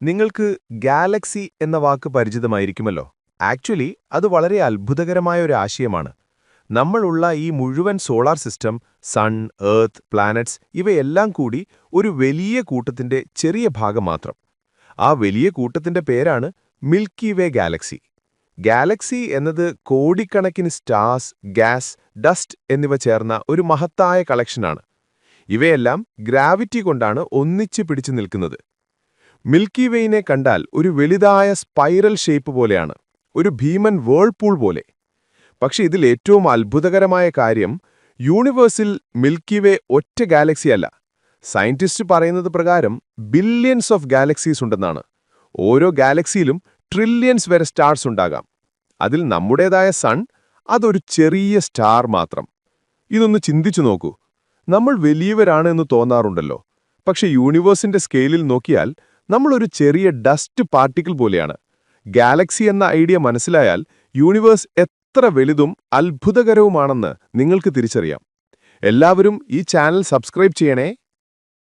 നിങ്ങൾക്ക് ഗാലക്സി എന്ന വാക്ക് പരിചിതമായിരിക്കുമല്ലോ. ആക്ച്വലി അത് വളരെ അത്ഭുതകരമായ ഒരു ആശയമാണ്. നമ്മളുള്ള ഈ മുഴുവൻ solar system, sun, earth, planets ഇവയെല്ലാം കൂടി ഒരു വലിയ കൂട്ടത്തിന്റെ ചെറിയ ഭാഗം മാത്രം. ആ വലിയ കൂട്ടത്തിന്റെ പേരാണ് മിൽക്കി വേ ഗാലക്സി. ഗാലക്സി എന്നത് കോടിക്കണക്കിന് സ്റ്റാർസ്, ഗ്യാസ്, ഡസ്റ്റ് എന്നിവ ചേർന്ന ഒരു മഹത്തായ കളക്ഷനാണ്. ഇവയെല്ലാം ഗ്രാവിറ്റി കൊണ്ടാണ് ഒന്നിച്ച് പിടിച്ചു നിൽക്കുന്നത്. മിൽക്കി വേയിനെ കണ്ടാൽ ഒരു വലുതായ സ്പൈറൽ ഷേപ്പ് പോലെയാണ്, ഒരു ഭീമൻ വേൾപൂൾ പോലെ. പക്ഷെ ഇതിൽ ഏറ്റവും അത്ഭുതകരമായ കാര്യം, യൂണിവേഴ്സിൽ മിൽക്കി വേ ഒറ്റ ഗാലക്സിയല്ല. സയന്റിസ്റ്റ് പറയുന്നത് പ്രകാരം ബില്യൺസ് ഓഫ് ഗാലക്സീസ് ഉണ്ടെന്നാണ്. ഓരോ ഗാലക്സിയിലും ട്രില്യൺസ് വരെ സ്റ്റാർസ് ഉണ്ടാകാം. അതിൽ നമ്മുടേതായ സൺ അതൊരു ചെറിയ സ്റ്റാർ മാത്രം. ഇതൊന്ന് ചിന്തിച്ചു നോക്കൂ. നമ്മൾ വലിയവരാണ് എന്ന് തോന്നാറുണ്ടല്ലോ, പക്ഷെ യൂണിവേഴ്സിന്റെ സ്കെയിലിൽ നോക്കിയാൽ നമ്മളൊരു ചെറിയ ഡസ്റ്റ് പാർട്ടിക്കിൾ പോലെയാണ്. ഗാലക്സി എന്ന ഐഡിയ മനസ്സിലായാൽ യൂണിവേഴ്സ് എത്ര വലുതും അത്ഭുതകരവുമാണെന്ന് നിങ്ങൾക്ക് തിരിച്ചറിയാം. എല്ലാവരും ഈ ചാനൽ സബ്സ്ക്രൈബ് ചെയ്യണേ.